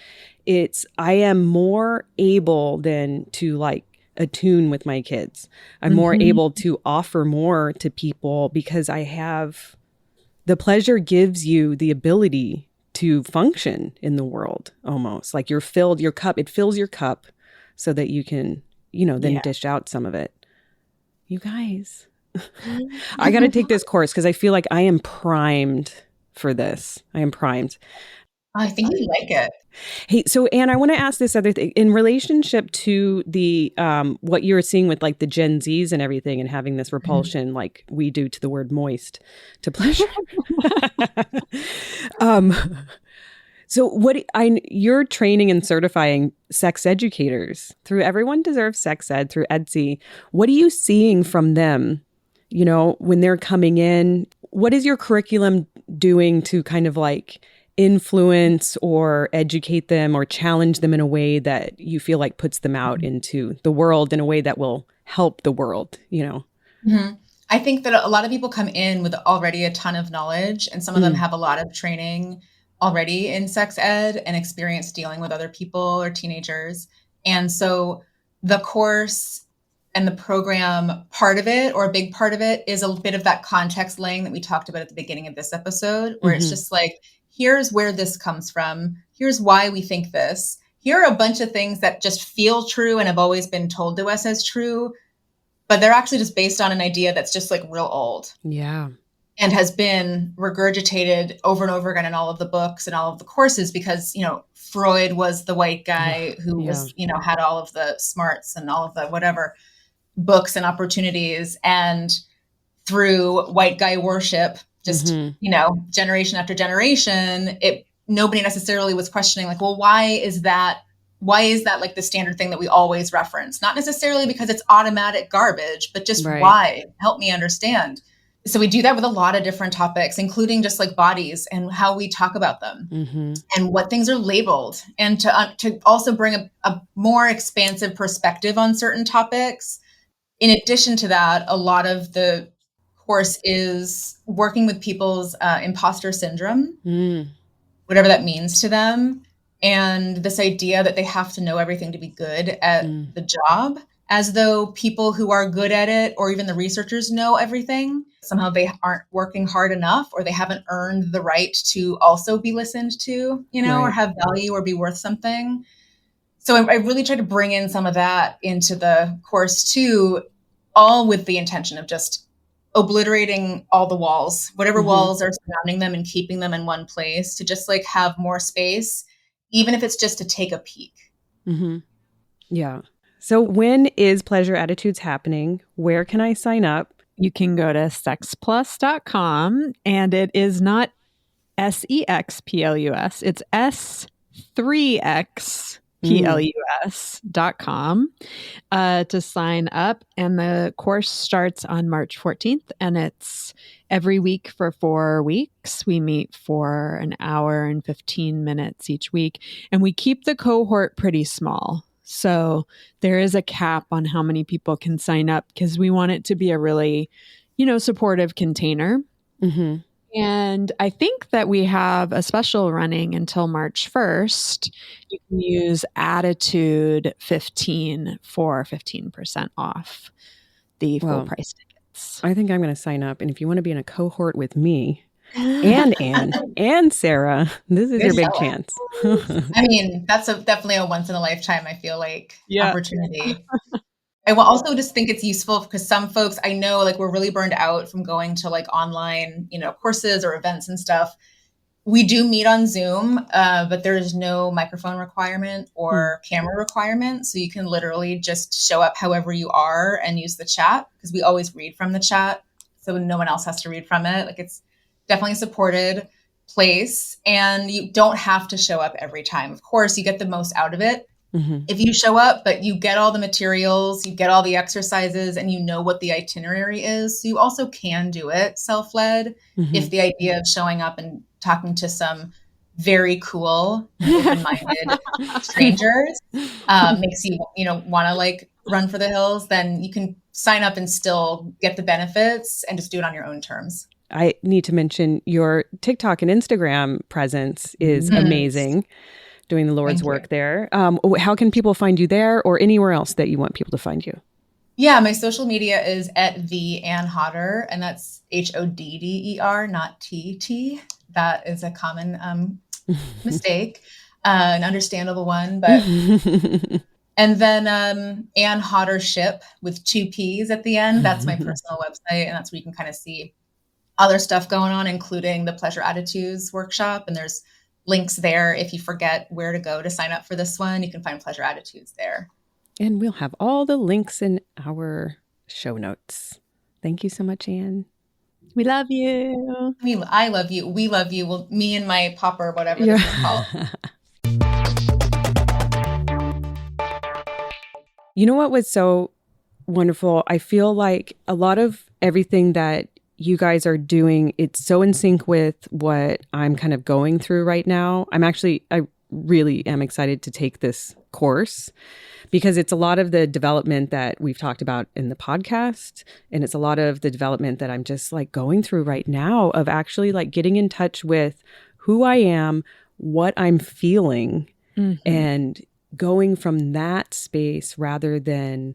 I am more able then to like attune with my kids. I'm more able to offer more to people, because the pleasure gives you the ability to function in the world, almost like it fills your cup so that you can, then dish out some of it. You guys, I got to take this course because I feel like I am primed for this. I am primed. I think you like it. Hey, so Anne, I want to ask this other thing in relationship to the what you're seeing with like the Gen Zs and everything, and having this repulsion like we do to the word moist to pleasure. So you're training and certifying sex educators through Everyone Deserves Sex Ed, through EDSI. What are you seeing from them, when they're coming in? What is your curriculum doing to kind of like influence or educate them or challenge them in a way that you feel like puts them out into the world in a way that will help the world, I think that a lot of people come in with already a ton of knowledge, and some of them have a lot of training already in sex ed and experience dealing with other people or teenagers. And so the course and the program, part of it, or a big part of it, is a bit of that context laying that we talked about at the beginning of this episode, where it's just like, here's where this comes from. Here's why we think this. Here are a bunch of things that just feel true and have always been told to us as true, but they're actually just based on an idea that's just like real old. Yeah. And has been regurgitated over and over again in all of the books and all of the courses because, Freud was the white guy who was, had all of the smarts and all of the whatever books and opportunities. And through white guy worship, just, generation after generation, nobody necessarily was questioning like, well, why is that like the standard thing that we always reference? Not necessarily because it's automatic garbage, but just why? Help me understand. So we do that with a lot of different topics, including just like bodies and how we talk about them and what things are labeled, and to also bring a more expansive perspective on certain topics. In addition to that, a lot of the course is working with people's imposter syndrome, whatever that means to them. And this idea that they have to know everything to be good at the job, as though people who are good at it, or even the researchers, know everything. Somehow they aren't working hard enough, or they haven't earned the right to also be listened to, or have value or be worth something. So I really try to bring in some of that into the course too, all with the intention of just obliterating all the walls, whatever walls are surrounding them, and keeping them in one place to just like have more space, even if it's just to take a peek. Yeah. So when is Pleasure Attitudes happening? Where can I sign up? You can go to sexplus.com, and it is not SEXPLUS. It's S3XPLUS.com to sign up. And the course starts on March 14th, and it's every week for 4 weeks. We meet for an hour and 15 minutes each week, and we keep the cohort pretty small. So there is a cap on how many people can sign up, because we want it to be a really, supportive container. And I think that we have a special running until March 1st. You can use Attitude 15 for 15% off the full price tickets. I think I'm going to sign up. And if you want to be in a cohort with me and Anne and Sarah, this is your big chance. I mean, that's definitely a once in a lifetime, I feel like, opportunity. I will also just think it's useful because some folks I know, like, we're really burned out from going to like online, courses or events and stuff. We do meet on Zoom, but there is no microphone requirement or camera requirement. So you can literally just show up however you are and use the chat, because we always read from the chat. So no one else has to read from it. Like, it's definitely a supported place, and you don't have to show up every time. Of course, you get the most out of it if you show up, but you get all the materials, you get all the exercises, and you know what the itinerary is. So you also can do it self-led if the idea of showing up and talking to some very cool, open-minded strangers makes you, want to like run for the hills, then you can sign up and still get the benefits and just do it on your own terms. I need to mention your TikTok and Instagram presence is amazing. Doing the Lord's work there. How can people find you there, or anywhere else that you want people to find you? Yeah, my social media is at the Ann Hodder, and that's HODDER, not TT. That is a common mistake, an understandable one, but. And then Ann Hodder-Shipp with 2 P's at the end. That's my personal website, and that's where you can kind of see other stuff going on, including the Pleasure Attitudes workshop. And there's links there. If you forget where to go to sign up for this one, you can find Pleasure Attitudes there. And we'll have all the links in our show notes. Thank you so much, Anne. We love you. I love you. We love you. Well, me and my popper, whatever this is called. You know what was so wonderful? I feel like a lot of everything that you guys are doing, it's so in sync with what I'm kind of going through right now. I really am excited to take this course, because it's a lot of the development that we've talked about in the podcast. And it's a lot of the development that I'm just like going through right now, of actually like getting in touch with who I am, what I'm feeling, and going from that space rather than,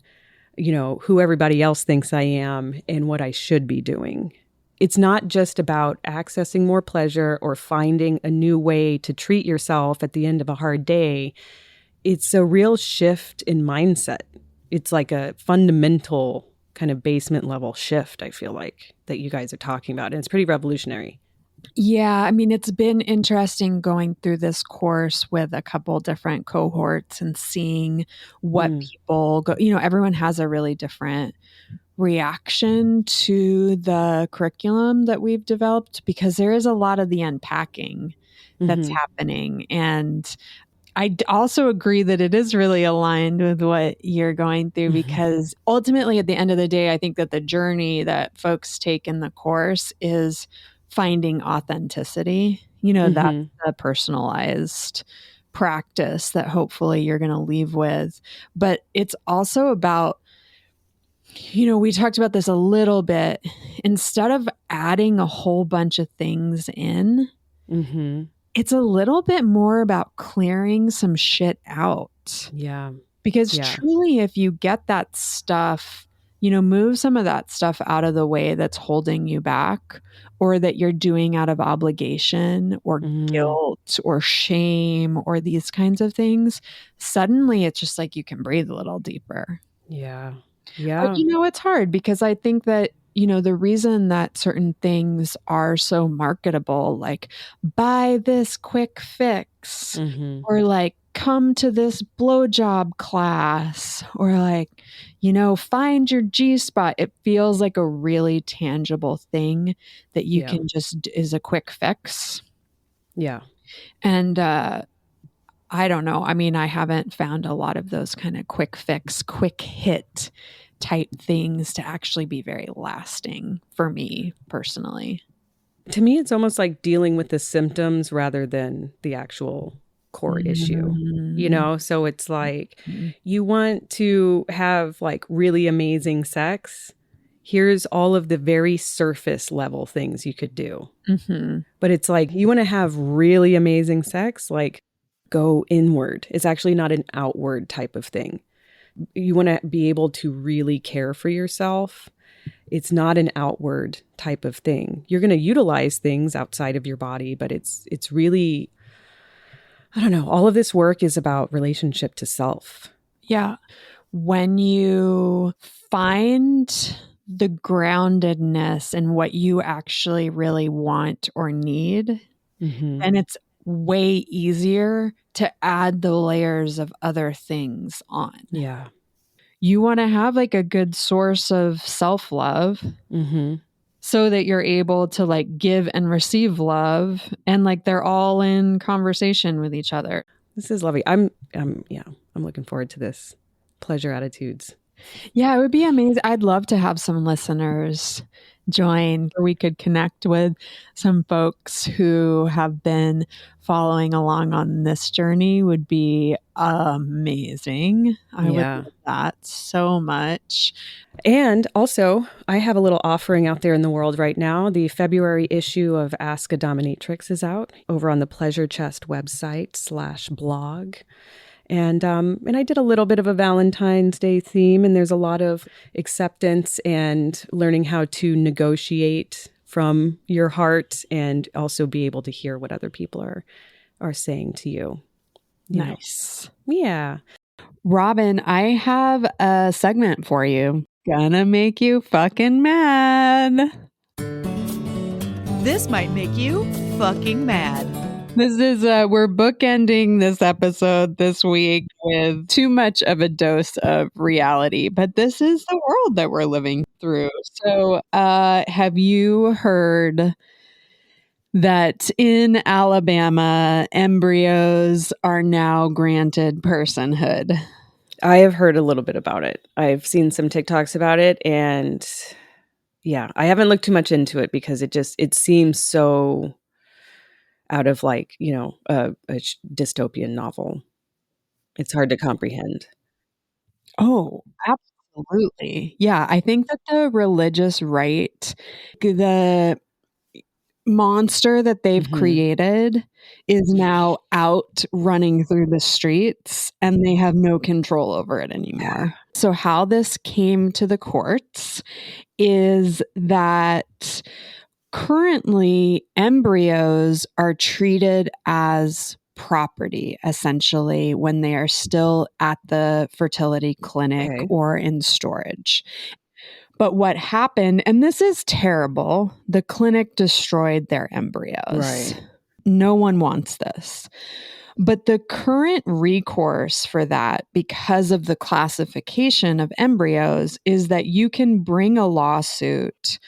who everybody else thinks I am and what I should be doing. it's not just about accessing more pleasure or finding a new way to treat yourself at the end of a hard day. It's a real shift in mindset. It's like a fundamental kind of basement level shift, I feel like, that you guys are talking about. And it's pretty revolutionary. Yeah, I mean, it's been interesting going through this course with a couple different cohorts and seeing what people go, everyone has a really different reaction to the curriculum that we've developed because there is a lot of the unpacking that's happening. And I also agree that it is really aligned with what you're going through because ultimately, at the end of the day, I think that the journey that folks take in the course is finding authenticity. That's the personalized practice that hopefully you're going to leave with. But it's also about, we talked about this a little bit. Instead of adding a whole bunch of things in, it's a little bit more about clearing some shit out. Yeah. Because truly, if you get that stuff, move some of that stuff out of the way that's holding you back or that you're doing out of obligation or guilt or shame or these kinds of things, suddenly it's just like you can breathe a little deeper. Yeah. But it's hard because I think that, the reason that certain things are so marketable, like buy this quick fix or like come to this blowjob class or like, find your G spot. It feels like a really tangible thing that you can just is a quick fix. Yeah. And, I don't know. I mean, I haven't found a lot of those kind of quick fix, quick hit type things to actually be very lasting for me personally. To me, it's almost like dealing with the symptoms rather than the actual core issue, So it's like you want to have like really amazing sex. Here's all of the very surface level things you could do. But it's like you want to have really amazing sex, like go inward. It's actually not an outward type of thing. You want to be able to really care for yourself. It's not an outward type of thing. You're going to utilize things outside of your body, but it's really, I don't know, all of this work is about relationship to self. Yeah. When you find the groundedness in what you actually really want or need, then it's way easier to add the layers of other things on. Yeah. You want to have like a good source of self-love so that you're able to like give and receive love and like they're all in conversation with each other. This is lovely. I'm looking forward to this. Pleasure attitudes. Yeah, it would be amazing. I'd love to have some listeners join or we could connect with some folks who have been following along on this journey would be amazing. I would love that so much. And also, I have a little offering out there in the world right now. The February issue of Ask a Dominatrix is out over on the Pleasure Chest website /blog. And I did a little bit of a Valentine's Day theme, and there's a lot of acceptance and learning how to negotiate from your heart and also be able to hear what other people are saying to you. Nice. Yeah. Robin, I have a segment for you. Gonna make you fucking mad. This might make you fucking mad. This is, we're bookending this episode this week with too much of a dose of reality, but this is the world that we're living through. So, have you heard that in Alabama, embryos are now granted personhood? I have heard a little bit about it. I've seen some TikToks about it, and yeah, I haven't looked too much into it because it seems so out of like, a dystopian novel. It's hard to comprehend. Oh, absolutely. Yeah, I think that the religious right, the monster that they've created is now out running through the streets and they have no control over it anymore. So how this came to the courts is that currently embryos are treated as property, essentially, when they are still at the fertility clinic Okay. or in storage. But what happened, and this is terrible, the clinic destroyed their embryos. Right. No one wants this. But the current recourse for that, because of the classification of embryos, is that you can bring a lawsuit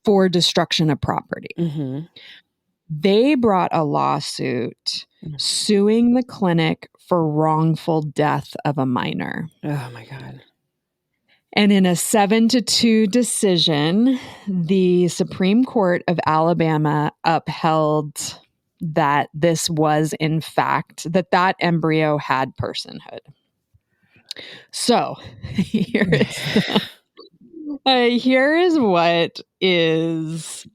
for destruction of property. Mm-hmm. They brought a lawsuit suing the clinic for wrongful death of a minor. Oh my God. And in a 7-2 decision, the Supreme Court of Alabama upheld that this was, in fact, that embryo had personhood. So here is what is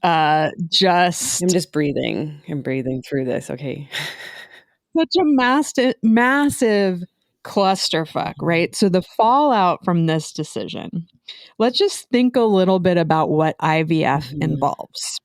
just... I'm just breathing. I'm breathing through this. Okay. Such a massive clusterfuck, right? So the fallout from this decision, let's just think a little bit about what IVF involves.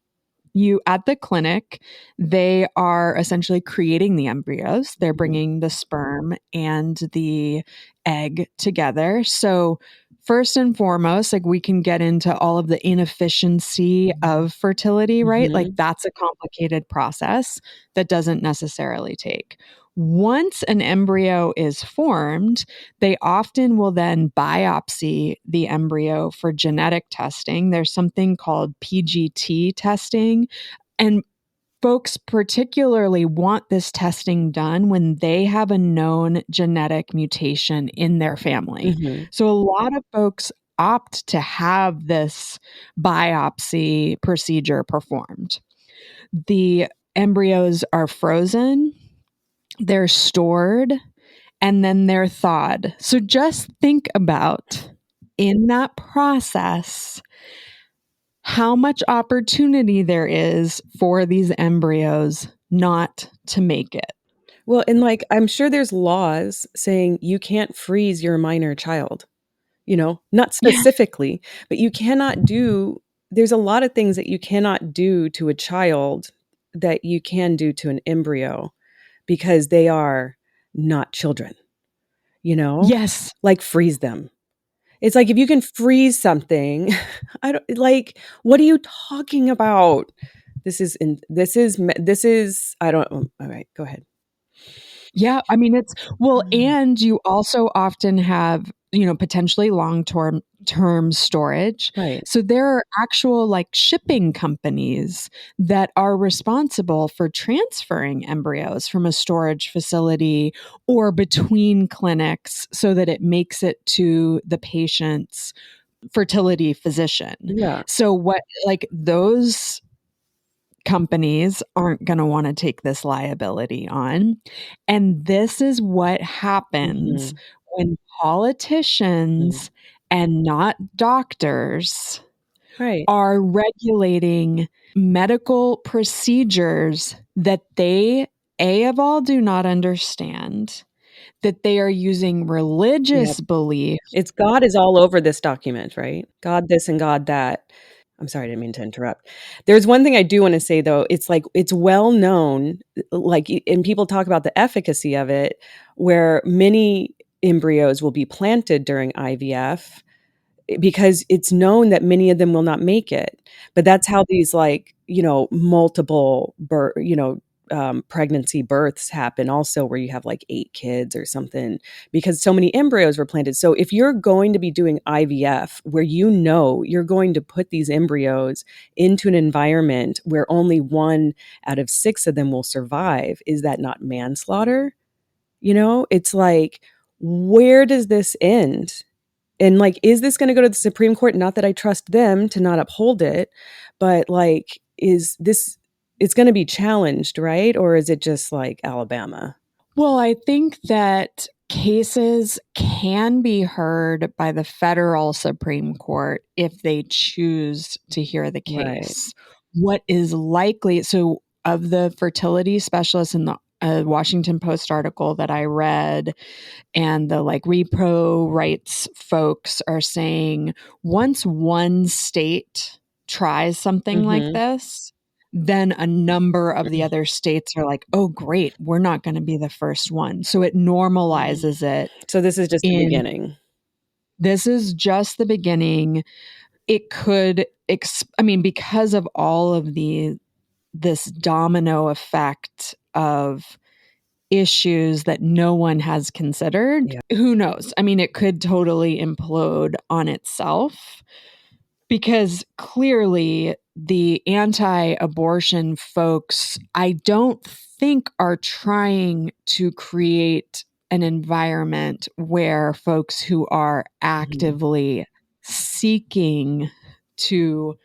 You, at the clinic, they are essentially creating the embryos. They're bringing the sperm and the egg together. So first and foremost, like, we can get into all of the inefficiency of fertility, right? Like, that's a complicated process that doesn't necessarily take. Once an embryo is formed, they often will then biopsy the embryo for genetic testing. There's something called PGT testing, and folks particularly want this testing done when they have a known genetic mutation in their family. So a lot of folks opt to have this biopsy procedure performed. The embryos are frozen, they're stored, and then they're thawed. So just think about, in that process, how much opportunity there is for these embryos not to make it. Well, and like, I'm sure there's laws saying you can't freeze your minor child, not specifically, but you cannot there's a lot of things that you cannot do to a child that you can do to an embryo because they are not children, Yes. like freeze them. It's like, if you can freeze something, what are you talking about? I don't, all right, go ahead. Yeah, I mean, and you also often have, potentially long-term storage. Right. So there are actual, like, shipping companies that are responsible for transferring embryos from a storage facility or between clinics so that it makes it to the patient's fertility physician. Yeah. So those companies aren't going to want to take this liability on. And this is what happens when politicians and not doctors are regulating medical procedures that they, of all, do not understand, that they are using religious belief. It's God is all over this document, right? God this and God that. I'm sorry, I didn't mean to interrupt. There's one thing I do want to say, though. It's like, it's well known, and people talk about the efficacy of it, where many embryos will be planted during IVF because it's known that many of them will not make it. But that's how these, multiple pregnancy births happen also, where you have like 8 kids or something, because so many embryos were planted. So if you're going to be doing IVF where you're going to put these embryos into an environment where only 1 out of 6 of them will survive, is that not manslaughter? It's like, where does this end? And like, is this going to go to the Supreme Court? Not that I trust them to not uphold it, but like, it's going to be challenged, right? Or is it just like Alabama? Well, I think that cases can be heard by the federal Supreme Court if they choose to hear the case. Right. What is likely, so of the fertility specialists in the Washington Post article that I read, and the repro rights folks are saying, once one state tries something like this, then a number of the other states are like, oh, great, we're not going to be the first one. So it normalizes it. So this is just the beginning. This is just the beginning. It could, because of all of this domino effect of issues that no one has considered, who knows? I mean, it could totally implode on itself, because clearly the anti-abortion folks, I don't think, are trying to create an environment where folks who are actively seeking to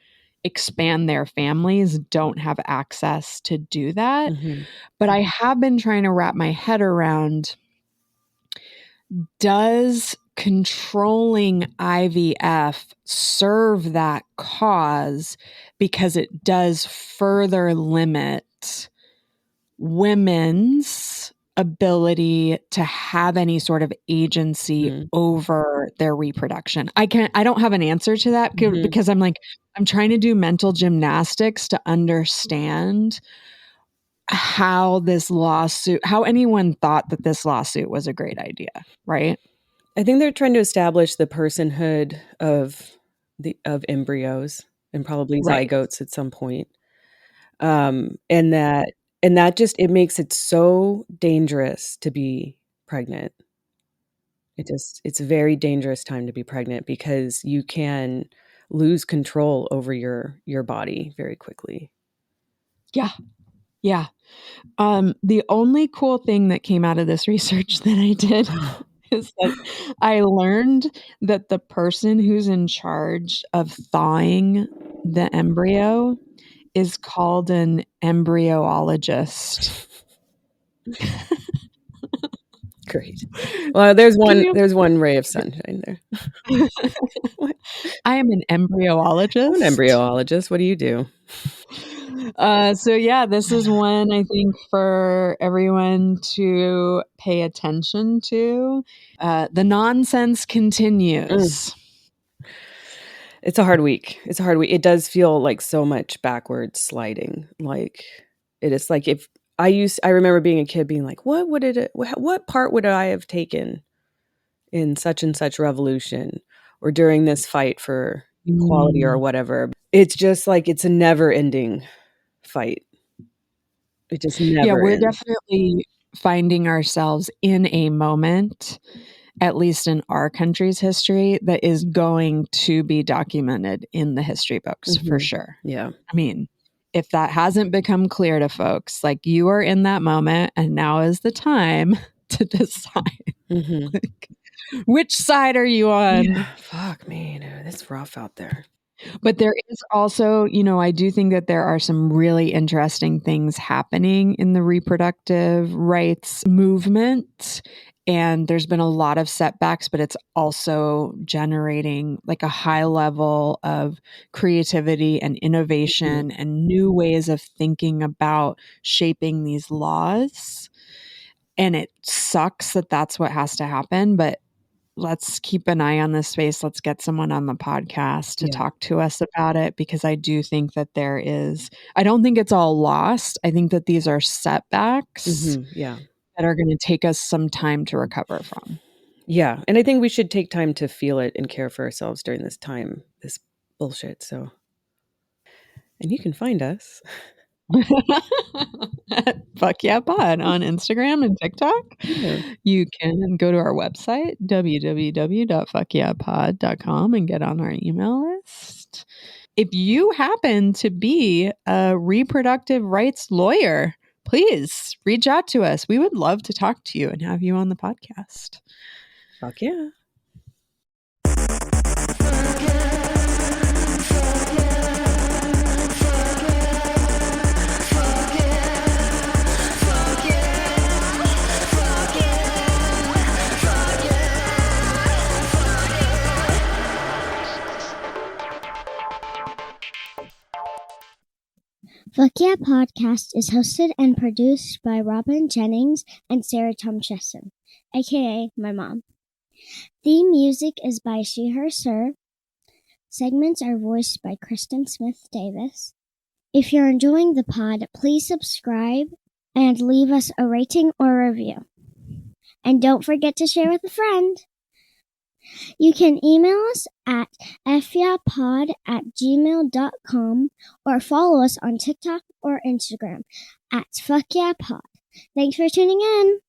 expand their families don't have access to do that. But I have been trying to wrap my head around, does controlling IVF serve that cause, because it does further limit women's ability to have any sort of agency over their reproduction? I don't have an answer to that, because I'm trying to do mental gymnastics to understand how anyone thought that this lawsuit was a great idea, right? I think they're trying to establish the personhood of embryos and probably zygotes at some point. And that just, it makes it so dangerous to be pregnant. It's a very dangerous time to be pregnant, because you can lose control over your body very quickly. Yeah. Yeah. The only cool thing that came out of this research that I did is that I learned that the person who's in charge of thawing the embryo is called an embryologist. Great. Well, there's one ray of sunshine there. I am an embryologist. I'm an embryologist. What do you do? So yeah, this is one I think for everyone to pay attention to. The nonsense continues. It's a hard week. It does feel like so much backwards sliding. Like, it is like, if I remember being a kid being like, what part would I have taken in such and such revolution, or during this fight for equality or whatever? It's just like, it's a never ending fight. It just never we're ends. Definitely finding ourselves in a moment, at least in our country's history, that is going to be documented in the history books for sure. Yeah. I mean, if that hasn't become clear to folks, like, you are in that moment, and now is the time to decide like, which side are you on? Yeah, fuck me, dude, it's rough out there. But there is also, I do think that there are some really interesting things happening in the reproductive rights movement. And there's been a lot of setbacks, but it's also generating like a high level of creativity and innovation and new ways of thinking about shaping these laws. And it sucks that that's what has to happen, but let's keep an eye on this space. Let's get someone on the podcast to talk to us about it, because I do think that I don't think it's all lost. I think that these are setbacks that are going to take us some time to recover from. Yeah. And I think we should take time to feel it and care for ourselves during this time, this bullshit. So, and you can find us Fuck Yeah Pod on Instagram and TikTok. Yeah. You can go to our website, www.fuckyeahpod.com, and get on our email list. If you happen to be a reproductive rights lawyer, please reach out to us. We would love to talk to you and have you on the podcast. Fuck yeah. Fuck Yeah Podcast is hosted and produced by Robin Jennings and Sarah Tomcheson, aka my mom. Theme music is by She Her Sir. Segments are voiced by Kristen Smith Davis. If you're enjoying the pod, please subscribe and leave us a rating or review. And don't forget to share with a friend. You can email us at fyapod@gmail.com or follow us on TikTok or Instagram at fuckyapod. Thanks for tuning in.